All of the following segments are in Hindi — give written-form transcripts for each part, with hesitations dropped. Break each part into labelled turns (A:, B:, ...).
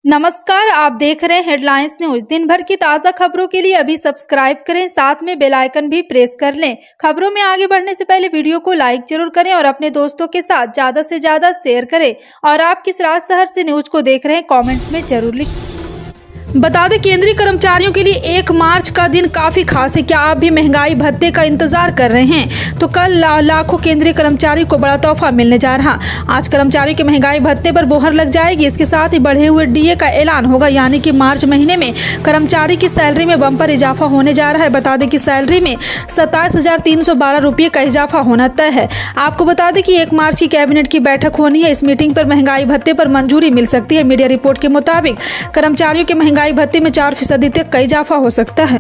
A: नमस्कार, आप देख रहे हैं हेडलाइंस न्यूज। दिन भर की ताज़ा खबरों के लिए अभी सब्सक्राइब करें, साथ में बेल आइकन भी प्रेस कर लें। खबरों में आगे बढ़ने से पहले वीडियो को लाइक जरूर करें और अपने दोस्तों के साथ ज़्यादा से ज़्यादा शेयर करें। और आप किस राज्य शहर से न्यूज को देख रहे हैं कमेंट में जरूर लिखें। बता दें, केंद्रीय कर्मचारियों के लिए 1 मार्च का दिन काफी खास है। क्या आप भी महंगाई भत्ते का इंतजार कर रहे हैं? तो कल लाखों केंद्रीय कर्मचारियों को बड़ा तोहफा मिलने जा रहा। आज कर्मचारियों के महंगाई भत्ते पर मोहर लग जाएगी। इसके साथ ही बढ़े हुए डीए का ऐलान होगा, यानी कि मार्च महीने में कर्मचारी की सैलरी में बम्पर इजाफा होने जा रहा है। बता दें कि सैलरी में 27,312 रुपये का इजाफा होना तय है। आपको बता दें कि 1 मार्च की कैबिनेट की बैठक होनी है। इस मीटिंग पर महंगाई भत्ते पर मंजूरी मिल सकती है। मीडिया रिपोर्ट के मुताबिक कर्मचारियों के महंगाई भत्ते में 4% तक का इजाफा हो सकता है।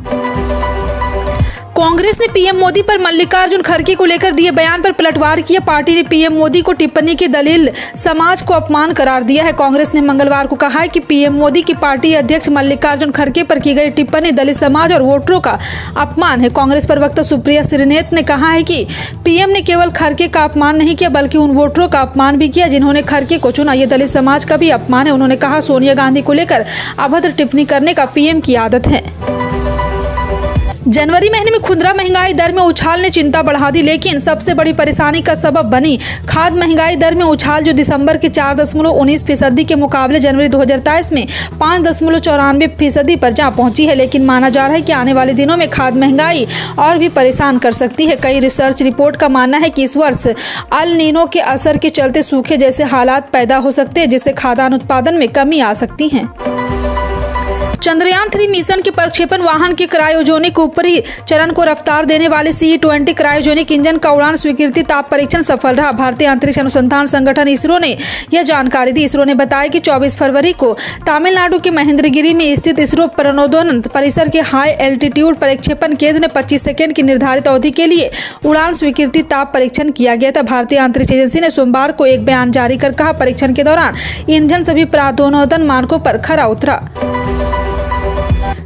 A: कांग्रेस ने पीएम मोदी पर मल्लिकार्जुन खड़गे को लेकर दिए बयान पर पलटवार किया। पार्टी ने पीएम मोदी को टिप्पणी की दलील समाज को अपमान करार दिया है। कांग्रेस ने मंगलवार को कहा है कि पीएम मोदी की पार्टी अध्यक्ष मल्लिकार्जुन खड़गे पर की गई टिप्पणी दलित समाज और वोटरों का अपमान है। कांग्रेस प्रवक्ता सुप्रिया श्रीनेत ने कहा है कि पीएम ने केवल खड़गे का अपमान नहीं किया, बल्कि उन वोटरों का अपमान भी किया जिन्होंने खड़गे को चुना। ये दलित समाज का भी अपमान है। उन्होंने कहा, सोनिया गांधी को लेकर अभद्र टिप्पणी करने का पीएम की आदत है। जनवरी महीने में खुदरा महंगाई दर में उछाल ने चिंता बढ़ा दी, लेकिन सबसे बड़ी परेशानी का सबब बनी खाद्य महंगाई दर में उछाल, जो दिसंबर के 4.19% के मुकाबले जनवरी 2023 में 5.94% पर जा पहुंची है। लेकिन माना जा रहा है कि आने वाले दिनों में खाद्य महंगाई और भी परेशान कर सकती है। कई रिसर्च रिपोर्ट का मानना है कि इस वर्ष अल नीनो के असर के चलते सूखे जैसे हालात पैदा हो सकते हैं, जिससे खाद्यान्न उत्पादन में कमी आ सकती है। चंद्रयान 3 मिशन के प्रक्षेपण वाहन के क्रायोजेनिक ऊपरी चरण को रफ्तार देने वाले CE-20 क्रायोजेनिक इंजन का उड़ान स्वीकृति ताप परीक्षण सफल रहा। भारतीय अंतरिक्ष अनुसंधान संगठन इसरो ने यह जानकारी दी। इसरो ने बताया कि 24 फरवरी को तमिलनाडु के महेंद्रगिरी में स्थित इसरो प्रणोदन परिसर के हाई एल्टीट्यूड प्रक्षेपण केंद्र ने 25 सेकंड की निर्धारित अवधि के लिए उड़ान स्वीकृति ताप परीक्षण किया गया था। भारतीय अंतरिक्ष एजेंसी ने सोमवार को एक बयान जारी कर कहा, परीक्षण के दौरान इंजन सभी प्रणोदन मानकों पर खरा उतरा।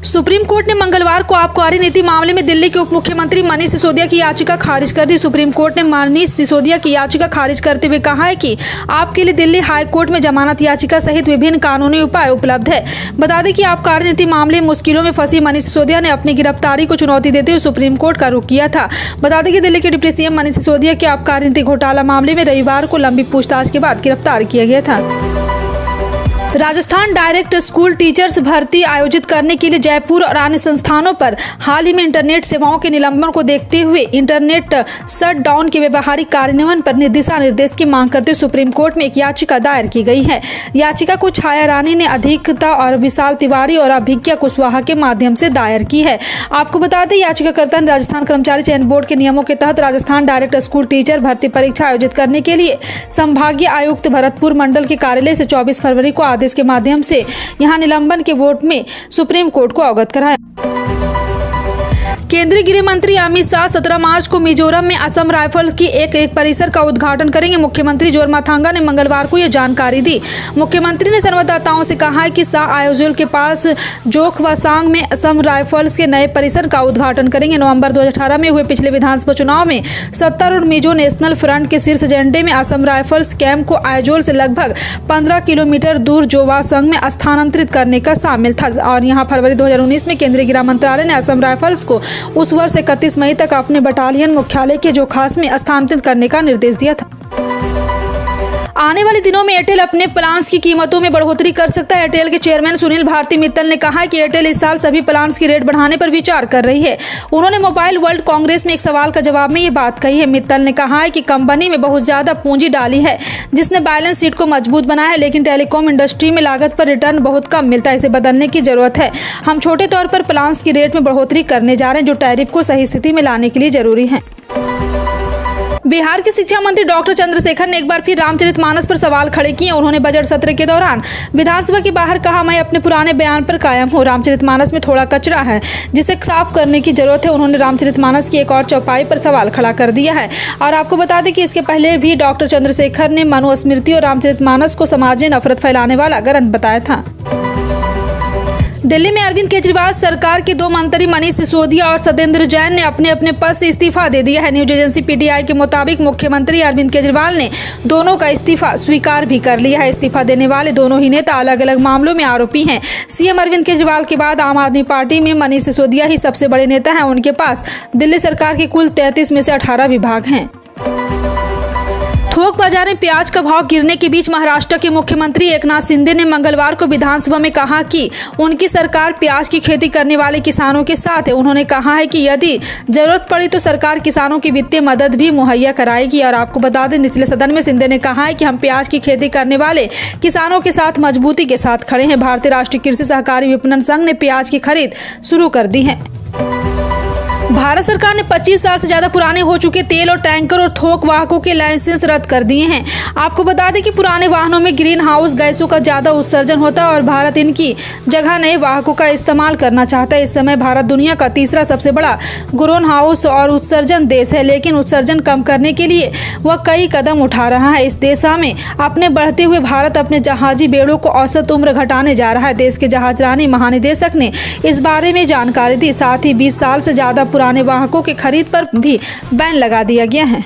A: सुप्रीम कोर्ट ने मंगलवार को आबकारी नीति मामले में दिल्ली के उप मुख्यमंत्री मनीष सिसोदिया की याचिका खारिज कर दी। सुप्रीम कोर्ट ने मनीष सिसोदिया की याचिका खारिज करते हुए कहा है कि आपके लिए दिल्ली हाई कोर्ट में जमानत याचिका सहित विभिन्न कानूनी उपाय उपलब्ध है। बता दें कि आबकारी नीति मामले में मुश्किलों में फंसी मनीष सिसोदिया ने अपनी गिरफ्तारी को चुनौती देते हुए सुप्रीम कोर्ट का रुख किया था। बता दें कि दिल्ली के डिप्टी सीएम मनीष सिसोदिया के आबकारी नीति घोटाला मामले में रविवार को लंबी पूछताछ के बाद गिरफ्तार किया गया था। राजस्थान डायरेक्ट स्कूल टीचर्स भर्ती आयोजित करने के लिए जयपुर और अन्य संस्थानों पर हाल ही में इंटरनेट सेवाओं के निलंबन को देखते हुए इंटरनेट शटडाउन के व्यवहारिक कार्यान्वयन पर दिशा निर्देश की मांग करते हुए सुप्रीम कोर्ट में एक याचिका दायर की गई है। याचिका को छाया रानी ने अधिकता और विशाल तिवारी और अभिज्ञा कुशवाहा के माध्यम से दायर की है। आपको बता दें, याचिकाकर्ता ने राजस्थान कर्मचारी चयन बोर्ड के नियमों के तहत राजस्थान डायरेक्ट स्कूल टीचर भर्ती परीक्षा आयोजित करने के लिए संभागीय आयुक्त भरतपुर मंडल के कार्यालय से 24 फरवरी को आदेश के माध्यम से यहां निलंबन के वोट में सुप्रीम कोर्ट को अवगत कराया। केंद्रीय गृह मंत्री अमित शाह 17 मार्च को मिजोरम में असम राइफल की एक परिसर का उद्घाटन करेंगे। मुख्यमंत्री जोरमाथांगा ने मंगलवार को यह जानकारी दी। मुख्यमंत्री ने संवाददाताओं से कहा है कि शाह आयोजल के पास जोखवासांग में असम राइफल्स के नए परिसर का उद्घाटन करेंगे। नवंबर 2018 में हुए पिछले विधानसभा चुनाव में सत्तारूढ़ मिजो नेशनल फ्रंट के शीर्ष एजेंडे में असम राइफल्स कैंप को आयोजल से लगभग 15 किलोमीटर दूर जोवासांग में स्थानांतरित करने का शामिल था। और यहाँ फरवरी 2019 में केंद्रीय गृह मंत्रालय ने असम राइफल्स को उस वर्ष 31 मई तक अपने बटालियन मुख्यालय के जोखास में स्थानांतरित करने का निर्देश दिया था। आने वाले दिनों में एयरटेल अपने प्लान्स की कीमतों में बढ़ोतरी कर सकता है। एयरटेल के चेयरमैन सुनील भारती मित्तल ने कहा है कि एयरटेल इस साल सभी प्लान्स की रेट बढ़ाने पर विचार कर रही है। उन्होंने मोबाइल वर्ल्ड कांग्रेस में एक सवाल का जवाब में ये बात कही है। मित्तल ने कहा है कि कंपनी में बहुत ज्यादा पूंजी डाली है, जिसने बैलेंस शीट को मजबूत बनाया है, लेकिन टेलीकॉम इंडस्ट्री में लागत पर रिटर्न बहुत कम मिलता है। इसे बदलने की जरूरत है। हम छोटे तौर पर प्लान्स की रेट में बढ़ोतरी करने जा रहे हैं, जो टैरिफ को सही स्थिति में लाने के लिए जरूरी है। बिहार के शिक्षा मंत्री डॉक्टर चंद्रशेखर ने एक बार फिर रामचरितमानस पर सवाल खड़े किए। उन्होंने बजट सत्र के दौरान विधानसभा के बाहर कहा, मैं अपने पुराने बयान पर कायम हूँ। रामचरितमानस में थोड़ा कचरा है जिसे साफ करने की जरूरत है। उन्होंने रामचरितमानस की एक और चौपाई पर सवाल खड़ा कर दिया है। और आपको बता दें कि इसके पहले भी डॉक्टर चंद्रशेखर ने मनुस्मृति और रामचरितमानस को समाज में नफरत फैलाने वाला ग्रंथ बताया था। दिल्ली में अरविंद केजरीवाल सरकार के 2 मंत्री मनीष सिसोदिया और सत्येंद्र जैन ने अपने अपने पद से इस्तीफा दे दिया है। न्यूज एजेंसी पीटीआई के मुताबिक मुख्यमंत्री अरविंद केजरीवाल ने दोनों का इस्तीफा स्वीकार भी कर लिया है। इस्तीफा देने वाले दोनों ही नेता अलग अलग मामलों में आरोपी हैं। सीएम अरविंद केजरीवाल के बाद आम आदमी पार्टी में मनीष सिसोदिया ही सबसे बड़े नेता हैं। उनके पास दिल्ली सरकार के कुल 33 में से 18 विभाग हैं। थोक बाजार में प्याज का भाव गिरने के बीच महाराष्ट्र के मुख्यमंत्री एकनाथ शिंदे ने मंगलवार को विधानसभा में कहा कि उनकी सरकार प्याज की खेती करने वाले किसानों के साथ है। उन्होंने कहा है कि यदि जरूरत पड़ी तो सरकार किसानों की वित्तीय मदद भी मुहैया कराएगी। और आपको बता दें, निचले सदन में शिंदे ने कहा है कि हम प्याज की खेती करने वाले किसानों के साथ मजबूती के साथ खड़े हैं। भारतीय राष्ट्रीय कृषि सहकारी विपणन संघ ने प्याज की खरीद शुरू कर दी है। भारत सरकार ने 25 साल से ज्यादा पुराने हो चुके तेल और टैंकर और थोक वाहकों के लाइसेंस रद्द कर दिए हैं। आपको बता दें कि पुराने वाहनों में ग्रीन हाउस गैसों का ज्यादा उत्सर्जन होता है और भारत इनकी जगह नए वाहकों का इस्तेमाल करना चाहता है। इस समय भारत दुनिया का तीसरा सबसे बड़ा ग्रीन हाउस और उत्सर्जन देश है, लेकिन उत्सर्जन कम करने के लिए वह कई कदम उठा रहा है। इस दिशा में अपने बढ़ते हुए भारत अपने जहाजी बेड़ों को औसत उम्र घटाने जा रहा है। देश के जहाजरानी महानिदेशक ने इस बारे में जानकारी दी। साथ ही 20 साल से ज्यादा पुराने वाहकों की खरीद पर भी बैन लगा दिया गया है।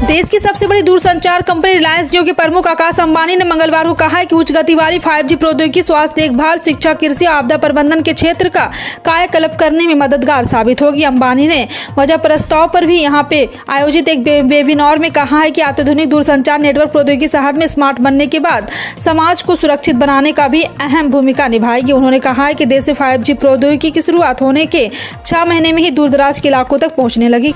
A: देश की सबसे बड़ी दूरसंचार कंपनी रिलायंस जियो के प्रमुख आकाश अंबानी ने मंगलवार को कहा है कि उच्च गति वाली 5G प्रौद्योगिकी स्वास्थ्य देखभाल, शिक्षा, कृषि, आपदा प्रबंधन के क्षेत्र का कायाकल्प करने में मददगार साबित होगी। अंबानी ने वजह प्रस्ताव पर भी यहां पे आयोजित एक वेबिनार में कहा है कि अत्याधुनिक दूरसंचार नेटवर्क प्रौद्योगिकी शहर में स्मार्ट बनने के बाद समाज को सुरक्षित बनाने का भी अहम भूमिका निभाएगी। उन्होंने कहा है कि देश से 5G प्रौद्योगिकी की शुरुआत होने के 6 महीने में ही दूरदराज के इलाकों तक पहुँचने लगी।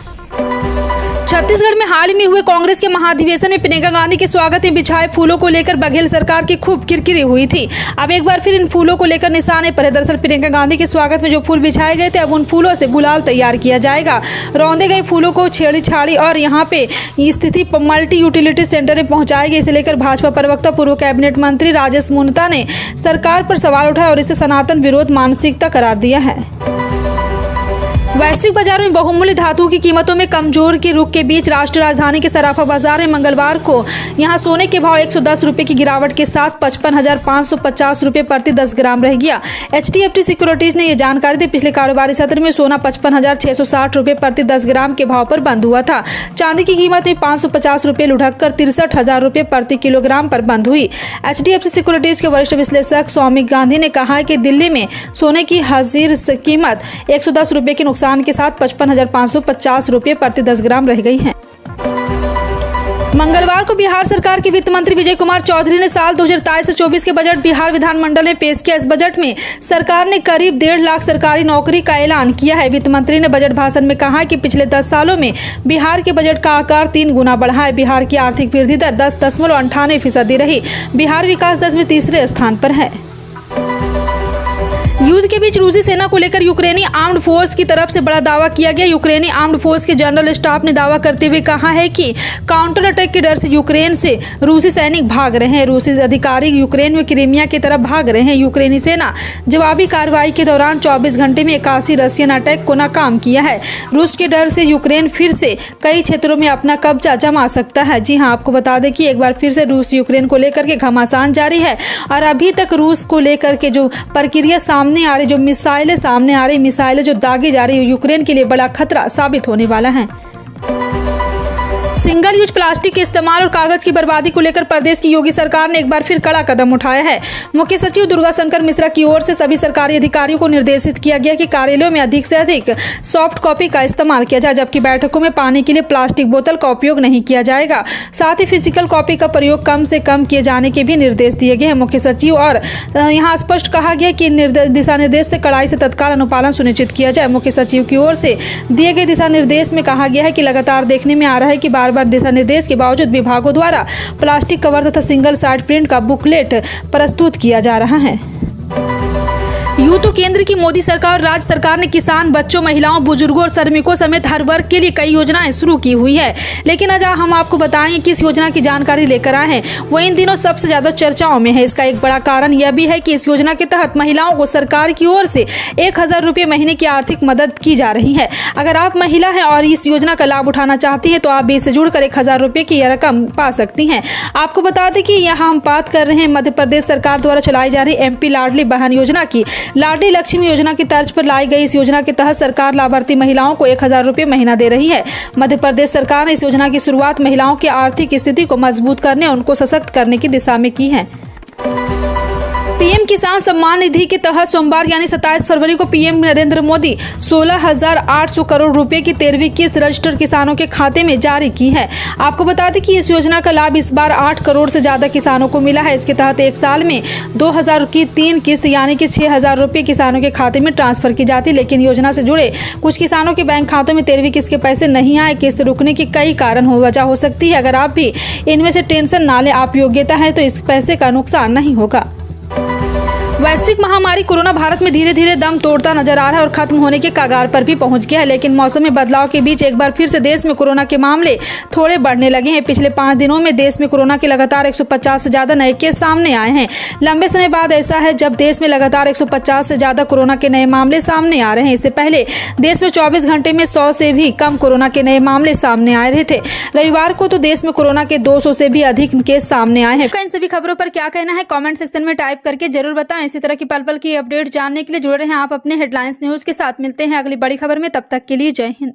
A: छत्तीसगढ़ में हाल ही में हुए कांग्रेस के महाधिवेशन में प्रियंका गांधी के स्वागत में बिछाए फूलों को लेकर बघेल सरकार की खूब किरकिरी हुई थी। अब एक बार फिर इन फूलों को लेकर निशाने पर है। दरअसल प्रियंका गांधी के स्वागत में जो फूल बिछाए गए थे, अब उन फूलों से गुलाल तैयार किया जाएगा। रौंदे गए फूलों को छेड़ी छाड़ी और यहाँ पे स्थिति मल्टी यूटिलिटी सेंटर में पहुंचाए गए। इसे लेकर भाजपा प्रवक्ता पूर्व कैबिनेट मंत्री राजेश मुनता ने सरकार पर सवाल उठाया और इसे सनातन विरोध मानसिकता करार दिया है। वैश्विक बाजारों में बहुमूल्य धातुओं की कीमतों में कमजोर के रुख के बीच राष्ट्रीय राजधानी के सराफा बाजार में मंगलवार को यहां सोने के भाव 110 रुपये की गिरावट के साथ 55,550 रुपये प्रति 10 ग्राम रह गया। HDFC सिक्योरिटीज ने यह जानकारी दी। पिछले कारोबारी सत्र में सोना 55,660 रुपये प्रति 10 ग्राम के भाव पर बंद हुआ था। चांदी की कीमत में 550 रुपये लुढ़क कर 63,000 रुपये प्रति किलोग्राम पर बंद हुई। HDFC सिक्योरिटीज के वरिष्ठ विश्लेषक सौमिक गांधी ने कहा है कि दिल्ली में सोने की हाजिर कीमत 110 रुपये के नुकसान के साथ 55,550 रुपये प्रति 10 ग्राम रह गई है। मंगलवार को बिहार सरकार के वित्त मंत्री विजय कुमार चौधरी ने साल 2023 से 24 के बजट बिहार विधानमंडल में पेश किया। इस बजट में सरकार ने करीब 1.5 लाख सरकारी नौकरी का ऐलान किया है। वित्त मंत्री ने बजट भाषण में कहा कि पिछले 10 सालों में बिहार के बजट का आकार 3 गुना बढ़ा है। बिहार की आर्थिक वृद्धि दर 10.98% रही। बिहार विकास दर में तीसरे स्थान पर है। युद्ध के बीच रूसी सेना को लेकर यूक्रेनी आर्म्ड फोर्स की तरफ से बड़ा दावा किया गया। यूक्रेनी आर्म्ड फोर्स के जनरल स्टाफ ने दावा करते हुए कहा है कि काउंटर अटैक के डर से यूक्रेन से रूसी सैनिक भाग रहे हैं। रूसी अधिकारी यूक्रेन में क्रीमिया की तरफ भाग रहे हैं। यूक्रेनी सेना जवाबी कार्रवाई के दौरान 24 घंटे में 81 रशियन अटैक को नाकाम किया है। रूस के डर से यूक्रेन फिर से कई क्षेत्रों में अपना कब्जा जमा सकता है। जी हाँ, आपको बता दें कि एक बार फिर से रूस यूक्रेन को लेकर के घमासान जारी है और अभी तक रूस को लेकर के जो प्रक्रिया सामने आ रही, जो मिसाइलें सामने आ रही, मिसाइलें जो दागी जा रही है, यूक्रेन के लिए बड़ा खतरा साबित होने वाला है। सिंगल यूज प्लास्टिक के इस्तेमाल और कागज की बर्बादी को लेकर प्रदेश की योगी सरकार ने एक बार फिर कड़ा कदम उठाया है। मुख्य सचिव दुर्गा शंकर मिश्रा की ओर से सभी सरकारी अधिकारियों को निर्देशित किया गया कि कार्यालयों में अधिक से अधिक सॉफ्ट कॉपी का इस्तेमाल किया जाए, जबकि बैठकों में पानी के लिए प्लास्टिक बोतल का उपयोग नहीं किया जाएगा। साथ ही फिजिकल कॉपी का प्रयोग कम से कम किए जाने के भी निर्देश दिए गए हैं। मुख्य सचिव और यहाँ स्पष्ट कहा गया कि दिशा निर्देश से कड़ाई से तत्काल अनुपालन सुनिश्चित किया जाए। मुख्य सचिव की ओर से दिए गए दिशा निर्देश में कहा गया है कि लगातार देखने में आ रहा है कि बार दिशा निर्देश के बावजूद विभागों द्वारा प्लास्टिक कवर तथा सिंगल साइड प्रिंट का बुकलेट प्रस्तुत किया जा रहा है। यूं तो केंद्र की मोदी सरकार और राज्य सरकार ने किसान, बच्चों, महिलाओं, बुजुर्गों और श्रमिकों समेत हर वर्ग के लिए कई योजनाएं शुरू की हुई है, लेकिन आज हम आपको बताएंगे कि इस योजना की जानकारी लेकर आए हैं वो इन दिनों सबसे ज्यादा चर्चाओं में है। इसका एक बड़ा कारण यह भी है कि इस योजना के तहत महिलाओं को सरकार की ओर से 1000 रुपये महीने की आर्थिक मदद की जा रही है। अगर आप महिला हैं और इस योजना का लाभ उठाना चाहती हैं तो आप भी इससे जुड़कर 1000 रुपये की यह रकम पा सकती हैं। आपको बता दें कि यहाँ हम बात कर रहे हैं मध्य प्रदेश सरकार द्वारा चलाई जा रही MP लाडली बहन योजना की। लाडली लक्ष्मी योजना की तर्ज पर लाई गई इस योजना के तहत सरकार लाभार्थी महिलाओं को 1000 रुपये महीना दे रही है। मध्य प्रदेश सरकार ने इस योजना की शुरुआत महिलाओं की आर्थिक स्थिति को मजबूत करने और उनको सशक्त करने की दिशा में की है। पीएम किसान सम्मान निधि के तहत सोमवार यानी 27 फरवरी को पीएम नरेंद्र मोदी 16,800 करोड़ रुपए की 13वीं किस्त रजिस्टर्ड किसानों के खाते में जारी की है। आपको बता दें कि इस योजना का लाभ इस बार 8 करोड़ से ज्यादा किसानों को मिला है। इसके तहत एक साल में 2000 की 3 किस्त यानी कि 6000 रुपये किसानों के खाते में ट्रांसफर की जाती, लेकिन योजना से जुड़े कुछ किसानों के बैंक खातों में 13वीं किस्त के पैसे नहीं आए। किस्त रुकने की कई कारण वजह हो सकती है। अगर आप भी इनमें से टेंशन ना लें, आप योग्यता है तो इस पैसे का नुकसान नहीं होगा। वैश्विक महामारी कोरोना भारत में धीरे धीरे दम तोड़ता नजर आ रहा है और खत्म होने के कगार पर भी पहुंच गया है, लेकिन मौसम में बदलाव के बीच एक बार फिर से देश में कोरोना के मामले थोड़े बढ़ने लगे हैं। पिछले 5 दिनों में देश में कोरोना के लगातार 150 से ज्यादा नए केस सामने आए हैं। लंबे समय बाद ऐसा है जब देश में लगातार 150 से ज्यादा कोरोना के नए मामले सामने आ रहे हैं। इससे पहले देश में 24 घंटे में 100 से भी कम कोरोना के नए मामले सामने आ रहे थे। रविवार को तो देश में कोरोना के 200 से भी अधिक केस सामने आए हैं। इन सभी खबरों पर क्या कहना है कमेंट सेक्शन में टाइप करके जरूर बताएं। इसी तरह की पल पल की अपडेट जानने के लिए जुड़े रहें आप अपने हेडलाइंस न्यूज के साथ। मिलते हैं अगली बड़ी खबर में, तब तक के लिए जय हिंद।